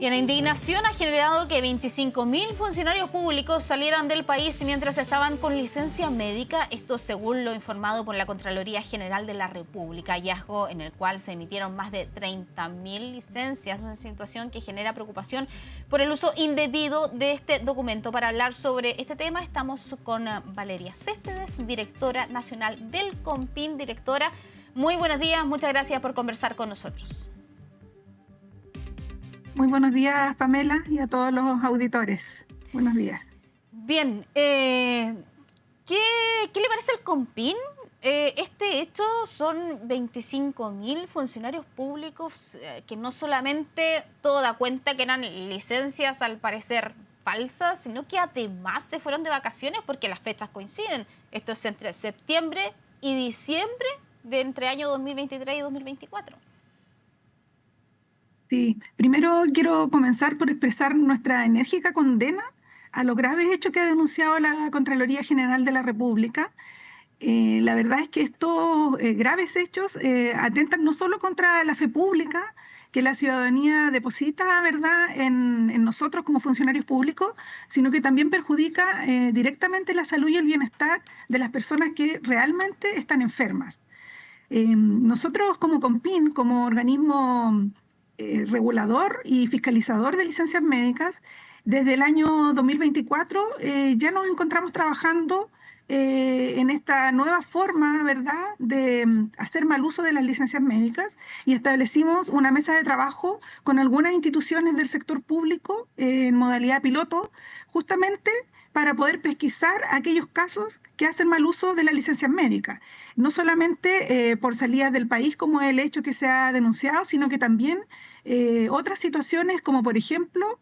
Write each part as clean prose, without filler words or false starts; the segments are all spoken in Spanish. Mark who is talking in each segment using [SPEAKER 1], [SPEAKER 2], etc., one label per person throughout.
[SPEAKER 1] Y la indignación ha generado que 25.000 funcionarios públicos salieran del país mientras estaban con licencia médica, esto según lo informado por la Contraloría General de la República, hallazgo en el cual se emitieron más de 30.000 licencias, una situación que genera preocupación por el uso indebido de este documento. Para hablar sobre este tema estamos con Valeria Céspedes, directora nacional del CONPIN. Directora, muy buenos días, muchas gracias por conversar con nosotros.
[SPEAKER 2] Muy buenos días, Pamela, y a todos los auditores. Buenos días.
[SPEAKER 1] Bien, ¿qué le parece al CONPIN? Este hecho son 25.000 funcionarios públicos que no solamente todo da cuenta que eran licencias al parecer falsas, sino que además se fueron de vacaciones porque las fechas coinciden. Esto es entre septiembre y diciembre de entre año 2023 y 2024.
[SPEAKER 2] Sí, primero quiero comenzar por expresar nuestra enérgica condena a los graves hechos que ha denunciado la Contraloría General de la República. La verdad es que estos graves hechos atentan no solo contra la fe pública que la ciudadanía deposita, ¿verdad?, en nosotros como funcionarios públicos, sino que también perjudica directamente la salud y el bienestar de las personas que realmente están enfermas. Nosotros como CONPIN, como organismo regulador y fiscalizador de licencias médicas, desde el año 2024 ya nos encontramos trabajando en esta nueva forma, ¿verdad?, de hacer mal uso de las licencias médicas, y establecimos una mesa de trabajo con algunas instituciones del sector público en modalidad piloto, justamente para poder pesquisar aquellos casos que hacen mal uso de las licencias médicas, no solamente por salidas del país, como es el hecho que se ha denunciado, sino que también otras situaciones como, por ejemplo,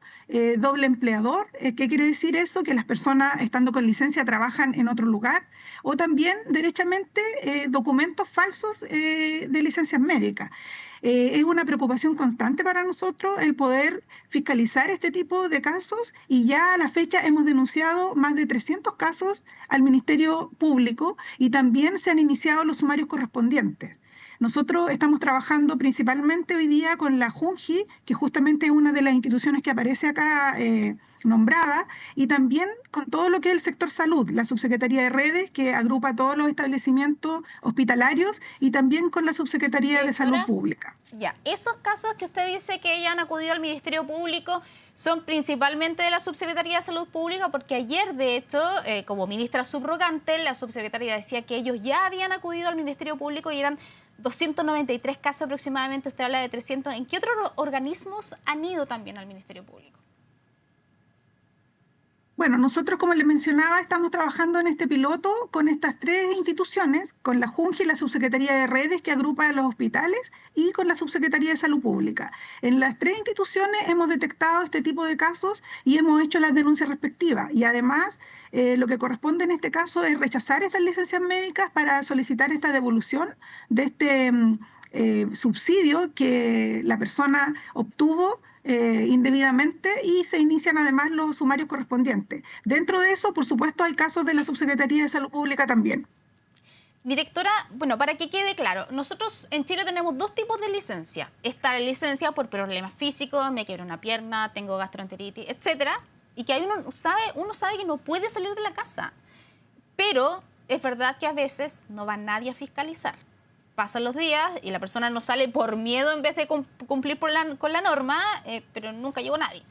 [SPEAKER 2] doble empleador. ¿Qué quiere decir eso? Que las personas estando con licencia trabajan en otro lugar, o también derechamente documentos falsos de licencias médicas. Es una preocupación constante para nosotros el poder fiscalizar este tipo de casos, y ya a la fecha hemos denunciado más de 300 casos al Ministerio Público y también se han iniciado los sumarios correspondientes. Nosotros estamos trabajando principalmente hoy día con la JUNGI, que justamente es una de las instituciones que aparece acá nombrada, y también con todo lo que es el sector salud, la Subsecretaría de Redes, que agrupa todos los establecimientos hospitalarios, y también con la Subsecretaría de Salud Pública.
[SPEAKER 1] Ya, esos casos que usted dice que ya han acudido al Ministerio Público son principalmente de la Subsecretaría de Salud Pública, porque ayer, de hecho, como ministra subrogante, la subsecretaria decía que ellos ya habían acudido al Ministerio Público y eran 293 casos aproximadamente. Usted habla de 300. ¿En qué otros organismos han ido también al Ministerio Público?
[SPEAKER 2] Bueno, nosotros, como les mencionaba, estamos trabajando en este piloto con estas tres instituciones, con la JUNGI, la Subsecretaría de Redes, que agrupa a los hospitales, y con la Subsecretaría de Salud Pública. En las tres instituciones hemos detectado este tipo de casos y hemos hecho las denuncias respectivas. Y además, lo que corresponde en este caso es rechazar estas licencias médicas para solicitar esta devolución de este subsidio que la persona obtuvo indebidamente, y se inician además los sumarios correspondientes. Dentro de eso, por supuesto, hay casos de la Subsecretaría de Salud Pública también.
[SPEAKER 1] Directora, bueno, para que quede claro, nosotros en Chile tenemos dos tipos de licencia. Está la licencia por problemas físicos, me quiebro una pierna, tengo gastroenteritis, etcétera, y que ahí uno sabe que no puede salir de la casa. Pero es verdad que a veces no va nadie a fiscalizar. Pasan los días y la persona no sale por miedo en vez de cumplir con la norma, pero nunca llegó nadie.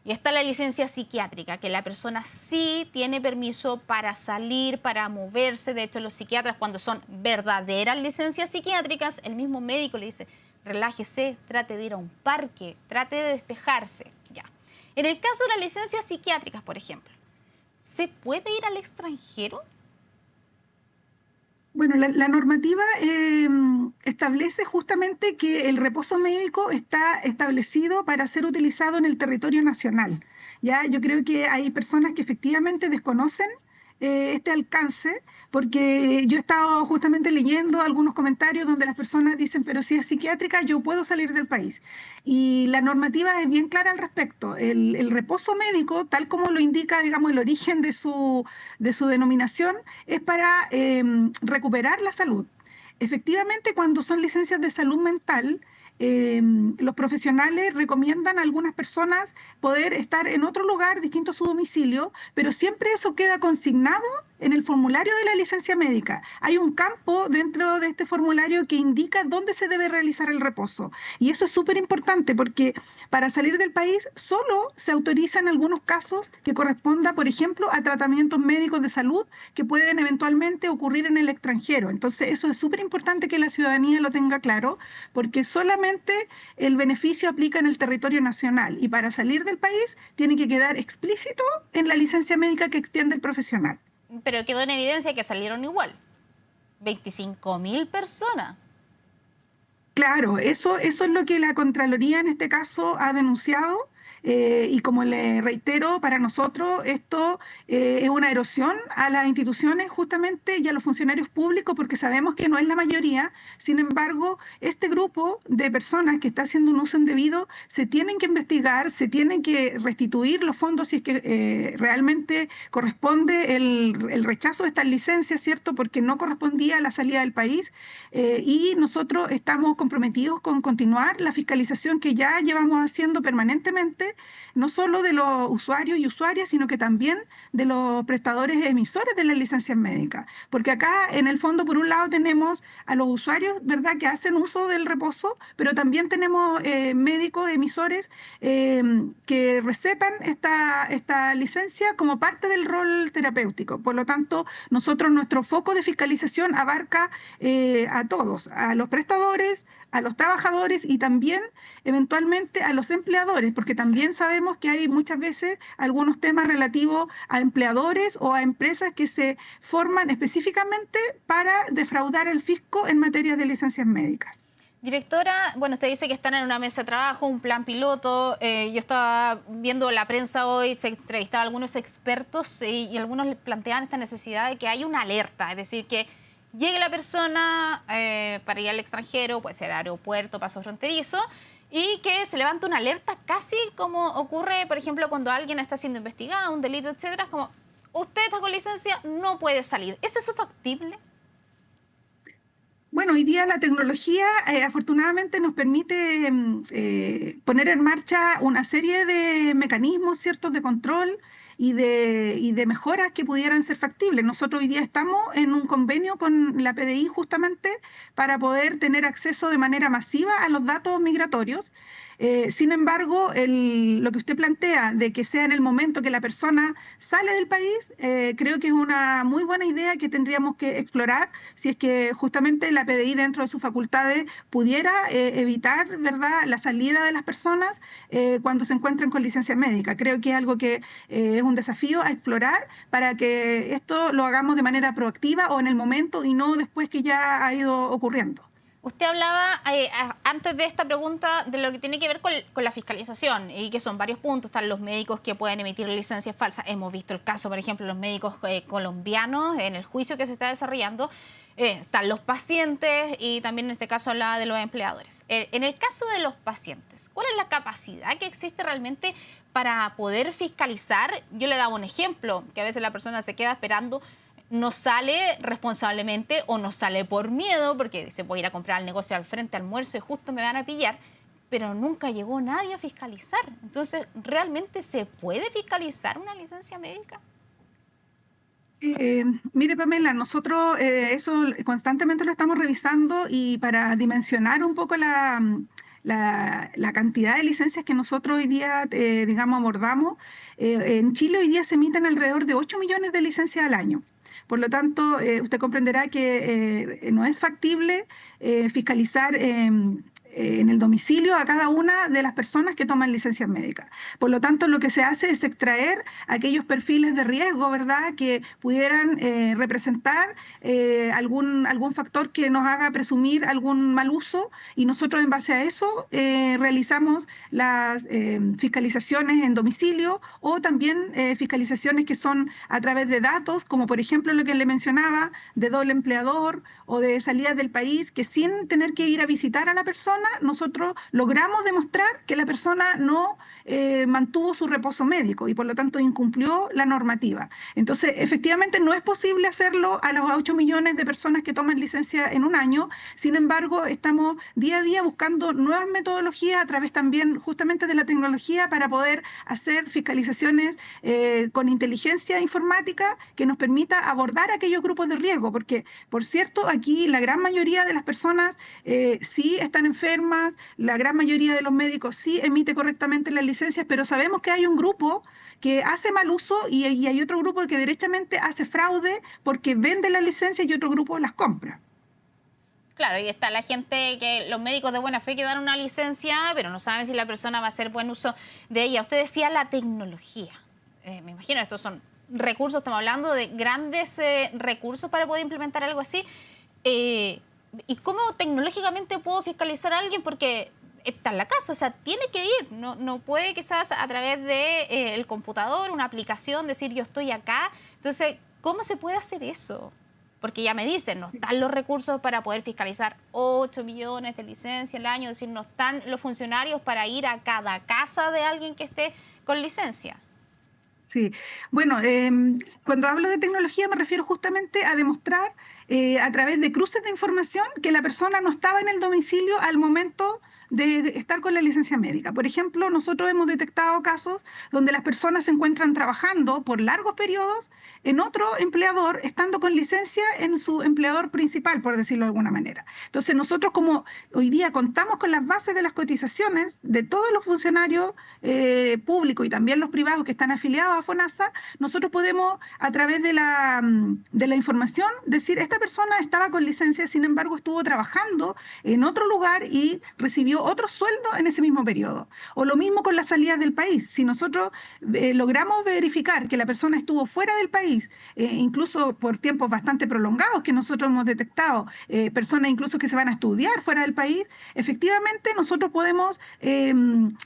[SPEAKER 1] Y está la licencia psiquiátrica, que la persona sí tiene permiso para salir, para moverse. De hecho, los psiquiatras, cuando son verdaderas licencias psiquiátricas, el mismo médico le dice, relájese, trate de ir a un parque, trate de despejarse. Ya. En el caso de las licencias psiquiátricas, por ejemplo, ¿se puede ir al extranjero?
[SPEAKER 2] Bueno, la normativa establece justamente que el reposo médico está establecido para ser utilizado en el territorio nacional. ¿Ya? Yo creo que hay personas que efectivamente desconocen este alcance, porque yo he estado justamente leyendo algunos comentarios donde las personas dicen, pero si es psiquiátrica, yo puedo salir del país. Y la normativa es bien clara al respecto. El reposo médico, tal como lo indica, digamos, el origen de su denominación, es para recuperar la salud. Efectivamente, cuando son licencias de salud mental, los profesionales recomiendan a algunas personas poder estar en otro lugar distinto a su domicilio, pero siempre eso queda consignado en el formulario de la licencia médica. Hay un campo dentro de este formulario que indica dónde se debe realizar el reposo. Y eso es súper importante porque para salir del país solo se autoriza en algunos casos que corresponda, por ejemplo, a tratamientos médicos de salud que pueden eventualmente ocurrir en el extranjero. Entonces, eso es súper importante que la ciudadanía lo tenga claro, porque solamente el beneficio aplica en el territorio nacional y para salir del país tiene que quedar explícito en la licencia médica que extiende el profesional.
[SPEAKER 1] Pero quedó en evidencia que salieron igual. 25.000 personas.
[SPEAKER 2] Claro, eso es lo que la Contraloría en este caso ha denunciado. Y como le reitero, para nosotros esto es una erosión a las instituciones justamente y a los funcionarios públicos porque sabemos que no es la mayoría. Sin embargo, este grupo de personas que está haciendo un uso indebido se tienen que investigar, se tienen que restituir los fondos si es que realmente corresponde el rechazo de estas licencias, ¿cierto? Porque no correspondía a la salida del país. Y nosotros estamos comprometidos con continuar la fiscalización que ya llevamos haciendo permanentemente, no solo de los usuarios y usuarias, sino que también de los prestadores emisores de las licencias médicas. Porque acá, en el fondo, por un lado tenemos a los usuarios, ¿verdad?, que hacen uso del reposo, pero también tenemos médicos emisores que recetan esta licencia como parte del rol terapéutico. Por lo tanto, nuestro foco de fiscalización abarca a todos, a los prestadores, a los trabajadores y también eventualmente a los empleadores, porque también sabemos que hay muchas veces algunos temas relativos a empleadores o a empresas que se forman específicamente para defraudar al fisco en materia de licencias médicas.
[SPEAKER 1] Directora, bueno, usted dice que están en una mesa de trabajo, un plan piloto. Yo estaba viendo la prensa hoy, se entrevistaban algunos expertos y algunos planteaban esta necesidad de que haya una alerta, es decir, que llegue la persona para ir al extranjero, puede ser aeropuerto, paso fronterizo, y que se levante una alerta casi como ocurre, por ejemplo, cuando alguien está siendo investigado, un delito, etcétera, como usted está con licencia, no puede salir. ¿Es eso factible?
[SPEAKER 2] Bueno, hoy día la tecnología afortunadamente nos permite poner en marcha una serie de mecanismos, ¿ciertos?, de control y de mejoras que pudieran ser factibles. Nosotros hoy día estamos en un convenio con la PDI justamente para poder tener acceso de manera masiva a los datos migratorios. Sin embargo, lo que usted plantea de que sea en el momento que la persona sale del país, creo que es una muy buena idea que tendríamos que explorar si es que justamente la PDI dentro de sus facultades pudiera evitar, ¿verdad?, la salida de las personas cuando se encuentren con licencia médica. Creo que es algo que es un desafío a explorar para que esto lo hagamos de manera proactiva o en el momento y no después que ya ha ido ocurriendo.
[SPEAKER 1] Usted hablaba antes de esta pregunta de lo que tiene que ver con la fiscalización y que son varios puntos. Están los médicos que pueden emitir licencias falsas. Hemos visto el caso, por ejemplo, de los médicos colombianos en el juicio que se está desarrollando. Están los pacientes y también en este caso hablaba de los empleadores. En el caso de los pacientes, ¿cuál es la capacidad que existe realmente para poder fiscalizar? Yo le daba un ejemplo, que a veces la persona se queda esperando, no sale responsablemente o no sale por miedo, porque dice, voy a ir a comprar al negocio al frente, almuerzo y justo me van a pillar, pero nunca llegó nadie a fiscalizar. Entonces, ¿realmente se puede fiscalizar una licencia médica?
[SPEAKER 2] Mire, Pamela, nosotros eso constantemente lo estamos revisando y para dimensionar un poco la cantidad de licencias que nosotros hoy día, digamos, abordamos, en Chile hoy día se emiten alrededor de 8 millones de licencias al año. Por lo tanto, usted comprenderá que no es factible fiscalizar en el domicilio a cada una de las personas que toman licencias médicas. Por lo tanto, lo que se hace es extraer aquellos perfiles de riesgo, ¿verdad?, que pudieran representar algún factor que nos haga presumir algún mal uso y nosotros en base a eso realizamos las fiscalizaciones en domicilio o también fiscalizaciones que son a través de datos, como por ejemplo lo que le mencionaba, de doble empleador o de salidas del país, que sin tener que ir a visitar a la persona, persona, nosotros logramos demostrar que la persona no mantuvo su reposo médico y por lo tanto incumplió la normativa. Entonces, efectivamente no es posible hacerlo a los 8 millones de personas que toman licencia en un año. Sin embargo, estamos día a día buscando nuevas metodologías a través también justamente de la tecnología para poder hacer fiscalizaciones con inteligencia informática que nos permita abordar aquellos grupos de riesgo, porque, por cierto, aquí la gran mayoría de las personas sí están enfermas, la gran mayoría de los médicos sí emite correctamente las licencias, pero sabemos que hay un grupo que hace mal uso y hay otro grupo que derechamente hace fraude porque vende las licencias y otro grupo las compra.
[SPEAKER 1] Claro, y está la gente, que los médicos de buena fe que dan una licencia, pero no saben si la persona va a hacer buen uso de ella. Usted decía la tecnología. Me imagino, estos son recursos, estamos hablando de grandes recursos para poder implementar algo así. ¿Y cómo tecnológicamente puedo fiscalizar a alguien? Porque está en la casa, o sea, tiene que ir. No puede quizás a través de el computador, una aplicación, decir yo estoy acá. Entonces, ¿cómo se puede hacer eso? Porque ya me dicen, no están los recursos para poder fiscalizar 8 millones de licencias al año, es decir, no están los funcionarios para ir a cada casa de alguien que esté con licencia.
[SPEAKER 2] Sí, bueno, cuando hablo de tecnología me refiero justamente a demostrar a través de cruces de información que la persona no estaba en el domicilio al momento de estar con la licencia médica. Por ejemplo, nosotros hemos detectado casos donde las personas se encuentran trabajando por largos periodos en otro empleador, estando con licencia en su empleador principal, por decirlo de alguna manera. Entonces, nosotros como hoy día contamos con las bases de las cotizaciones de todos los funcionarios públicos y también los privados que están afiliados a FONASA, nosotros podemos, a través de la información, decir, esta persona estaba con licencia, sin embargo, estuvo trabajando en otro lugar y recibió otro sueldo en ese mismo periodo. O lo mismo con las salidas del país. Si nosotros logramos verificar que la persona estuvo fuera del país, incluso por tiempos bastante prolongados que nosotros hemos detectado, personas incluso que se van a estudiar fuera del país, efectivamente nosotros podemos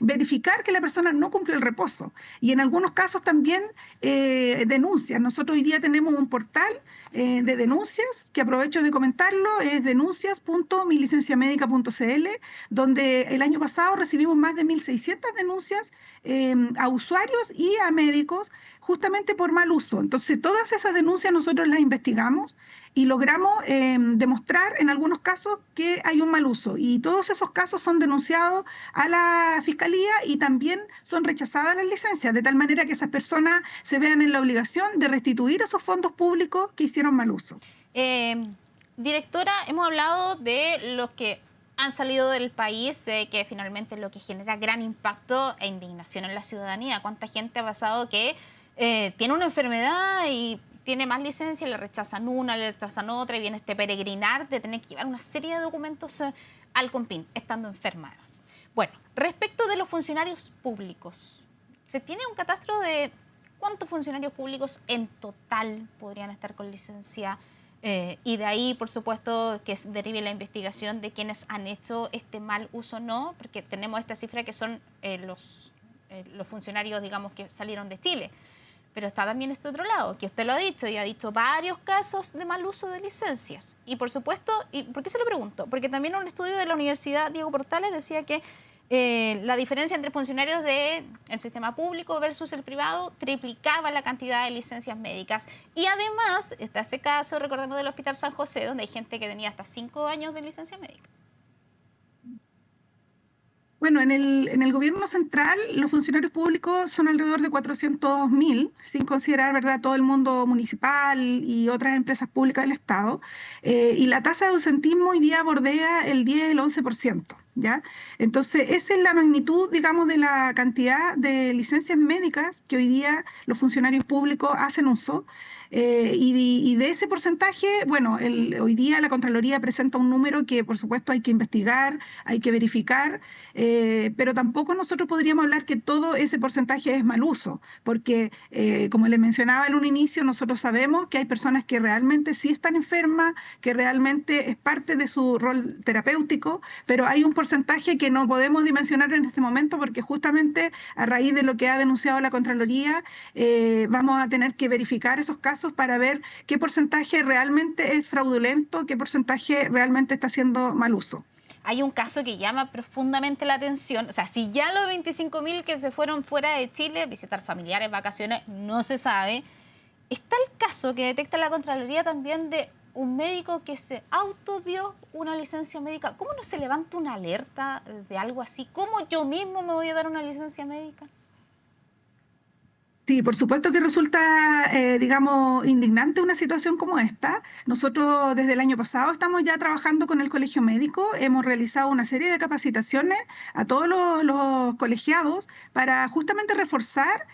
[SPEAKER 2] verificar que la persona no cumplió el reposo. Y en algunos casos también denuncias. Nosotros hoy día tenemos un portal de denuncias, que aprovecho de comentarlo, es denuncias.milicenciamedica.cl, donde el año pasado recibimos más de 1.600 denuncias a usuarios y a médicos justamente por mal uso. Entonces, todas esas denuncias nosotros las investigamos y logramos demostrar en algunos casos que hay un mal uso. Y todos esos casos son denunciados a la Fiscalía y también son rechazadas las licencias, de tal manera que esas personas se vean en la obligación de restituir esos fondos públicos que hicieron mal uso.
[SPEAKER 1] Directora, hemos hablado de los que han salido del país, que finalmente es lo que genera gran impacto e indignación en la ciudadanía. ¿Cuánta gente ha pasado que tiene una enfermedad y tiene más licencia, le rechazan una, le rechazan otra y viene este peregrinar de tener que llevar una serie de documentos al CONPIN, estando enfermadas? Bueno, respecto de los funcionarios públicos, ¿se tiene un catastro de cuántos funcionarios públicos en total podrían estar con licencia? Y de ahí, por supuesto, que derive la investigación de quienes han hecho este mal uso o no, porque tenemos esta cifra que son los funcionarios, digamos, que salieron de Chile. Pero está también este otro lado, que usted lo ha dicho, y ha dicho varios casos de mal uso de licencias. Y por supuesto, ¿y por qué se lo pregunto? Porque también un estudio de la Universidad Diego Portales decía que la diferencia entre funcionarios del sistema público versus el privado triplicaba la cantidad de licencias médicas. Y además está ese caso, recordemos, del Hospital San José, donde hay gente que tenía hasta 5 años de licencia médica.
[SPEAKER 2] Bueno, en el gobierno central los funcionarios públicos son alrededor de 400.000, sin considerar, ¿verdad?, todo el mundo municipal y otras empresas públicas del Estado. Y la tasa de ausentismo hoy día bordea el 10, el 11%. ¿Ya? Entonces, esa es la magnitud, digamos, de la cantidad de licencias médicas que hoy día los funcionarios públicos hacen uso. Y de ese porcentaje, bueno, hoy día la Contraloría presenta un número que, por supuesto, hay que investigar, hay que verificar, pero tampoco nosotros podríamos hablar que todo ese porcentaje es mal uso, porque, como les mencionaba en un inicio, nosotros sabemos que hay personas que realmente sí están enfermas, que realmente es parte de su rol terapéutico, pero hay un porcentaje que no podemos dimensionar en este momento porque justamente a raíz de lo que ha denunciado la Contraloría vamos a tener que verificar esos casos para ver qué porcentaje realmente es fraudulento, qué porcentaje realmente está haciendo mal uso.
[SPEAKER 1] hay un caso que llama profundamente la atención. O sea, si ya los 25.000 que se fueron fuera de Chile, visitar familiares, vacaciones, no se sabe, está el caso que detecta la Contraloría también de un médico que se autodió una licencia médica. ¿Cómo no se levanta una alerta de algo así? ¿Cómo yo mismo me voy a dar una licencia médica?
[SPEAKER 2] Sí, por supuesto que resulta, digamos, indignante una situación como esta. Nosotros desde el año pasado estamos ya trabajando con el Colegio Médico, hemos realizado una serie de capacitaciones a todos los colegiados para justamente reforzar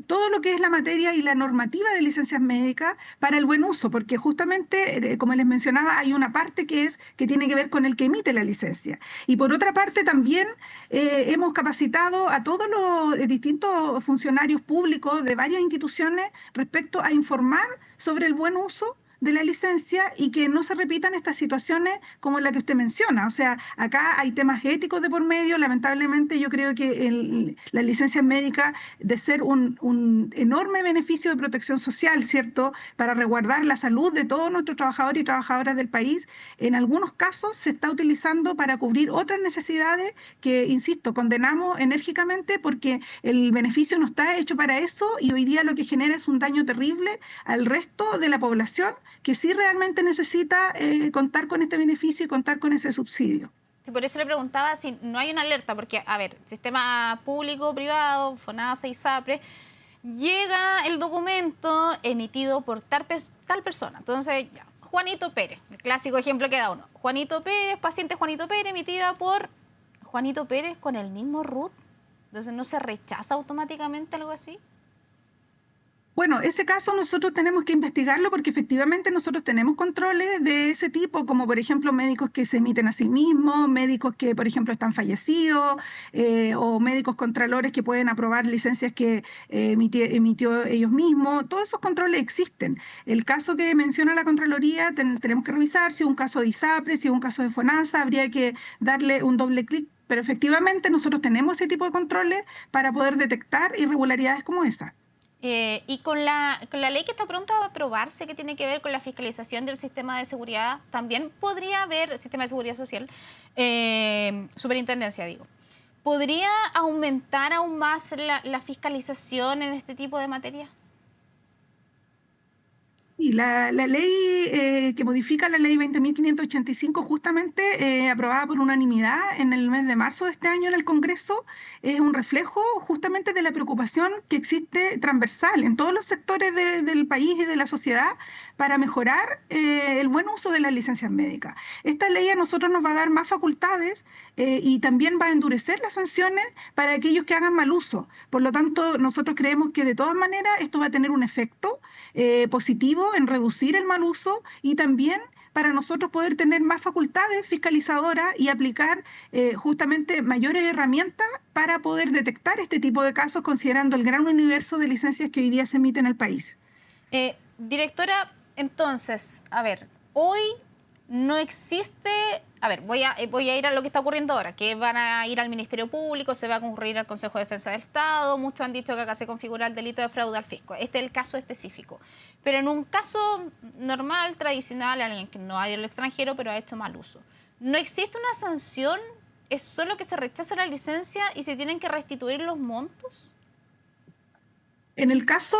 [SPEAKER 2] todo lo que es la materia y la normativa de licencias médicas para el buen uso, porque justamente, como les mencionaba, hay una parte que tiene que ver con el que emite la licencia. Y por otra parte también hemos capacitado a todos los distintos funcionarios públicos de varias instituciones respecto a informar sobre el buen uso de la licencia y que no se repitan estas situaciones como la que usted menciona. O sea, acá hay temas éticos de por medio. Lamentablemente yo creo que la licencia médica, de ser un enorme beneficio de protección social, ¿cierto?, para resguardar la salud de todos nuestros trabajadores y trabajadoras del país, en algunos casos se está utilizando para cubrir otras necesidades que, insisto, condenamos enérgicamente porque el beneficio no está hecho para eso y hoy día lo que genera es un daño terrible al resto de la población que sí realmente necesita contar con este beneficio y contar con ese subsidio.
[SPEAKER 1] Sí, por eso le preguntaba si no hay una alerta, porque, a ver, sistema público, privado, FONASA y SAPRE, llega el documento emitido por tal persona. Entonces, ya, Juanito Pérez, el clásico ejemplo que da uno. Juanito Pérez, paciente Juanito Pérez, emitida por Juanito Pérez con el mismo RUT. Entonces, ¿no se rechaza automáticamente algo así?
[SPEAKER 2] Bueno, ese caso nosotros tenemos que investigarlo porque efectivamente nosotros tenemos controles de ese tipo, como por ejemplo médicos que se emiten a sí mismos, médicos que por ejemplo están fallecidos o médicos contralores que pueden aprobar licencias que emitió ellos mismos. Todos esos controles existen. El caso que menciona la Contraloría tenemos que revisar si es un caso de ISAPRE, si es un caso de FONASA, habría que darle un doble clic, pero efectivamente nosotros tenemos ese tipo de controles para poder detectar irregularidades como esa.
[SPEAKER 1] Y con la ley que está pronta a aprobarse, que tiene que ver con la fiscalización del sistema de seguridad, también podría haber, sistema de seguridad social, superintendencia, digo, ¿podría aumentar aún más la fiscalización en este tipo de materia?
[SPEAKER 2] Y la ley que modifica la ley 20.585, justamente aprobada por unanimidad en el mes de marzo de este año en el Congreso, es un reflejo justamente de la preocupación que existe transversal en todos los sectores del país y de la sociedad para mejorar el buen uso de las licencias médicas. Esta ley a nosotros nos va a dar más facultades y también va a endurecer las sanciones para aquellos que hagan mal uso. Por lo tanto, nosotros creemos que de todas maneras esto va a tener un efecto positivo en reducir el mal uso y también para nosotros poder tener más facultades fiscalizadoras y aplicar justamente mayores herramientas para poder detectar este tipo de casos, considerando el gran universo de licencias que hoy día se emiten en el país.
[SPEAKER 1] Directora, entonces, a ver, hoy no existe... A ver, voy a ir a lo que está ocurriendo ahora, que van a ir al Ministerio Público, se va a concurrir al Consejo de Defensa del Estado, muchos han dicho que acá se configura el delito de fraude al fisco. Este es el caso específico. Pero en un caso normal, tradicional, alguien que no ha ido al extranjero, pero ha hecho mal uso, ¿no existe una sanción? ¿Es solo que se rechaza la licencia y se tienen que restituir los montos?
[SPEAKER 2] En el caso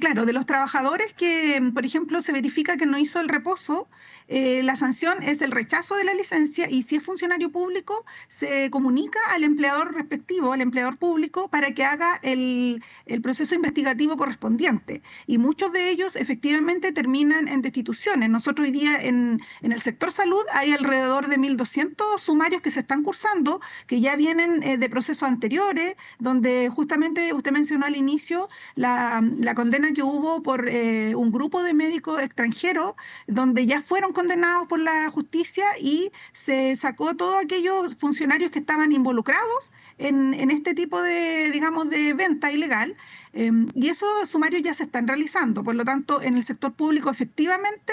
[SPEAKER 2] claro, de los trabajadores que, por ejemplo, se verifica que no hizo el reposo, la sanción es el rechazo de la licencia y si es funcionario público, se comunica al empleador respectivo, al empleador público, para que haga el proceso investigativo correspondiente. Y muchos de ellos efectivamente terminan en destituciones. Nosotros hoy día en el sector salud hay alrededor de 1.200 sumarios que se están cursando, que ya vienen de procesos anteriores, donde justamente usted mencionó al inicio la condena que hubo por un grupo de médicos extranjeros, donde ya fueron condenados por la justicia y se sacó todos aquellos funcionarios que estaban involucrados en este tipo de, digamos, de venta ilegal. Y esos sumarios ya se están realizando. Por lo tanto, en el sector público efectivamente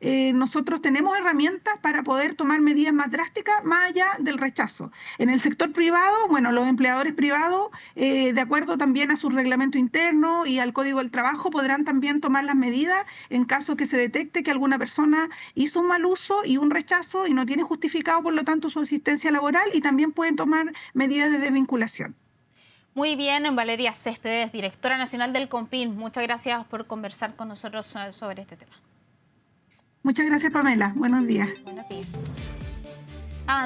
[SPEAKER 2] nosotros tenemos herramientas para poder tomar medidas más drásticas más allá del rechazo. En el sector privado, bueno, los empleadores privados, de acuerdo también a su reglamento interno y al Código del Trabajo, podrán también tomar las medidas en caso que se detecte que alguna persona hizo un mal uso y un rechazo y no tiene justificado, por lo tanto, su asistencia laboral, y también pueden tomar medidas de desvinculación.
[SPEAKER 1] Muy bien, Valeria Céspedes, directora nacional del CONPIN. Muchas gracias por conversar con nosotros sobre este tema.
[SPEAKER 2] Muchas gracias, Pamela. Buenos días.
[SPEAKER 1] Buenos días.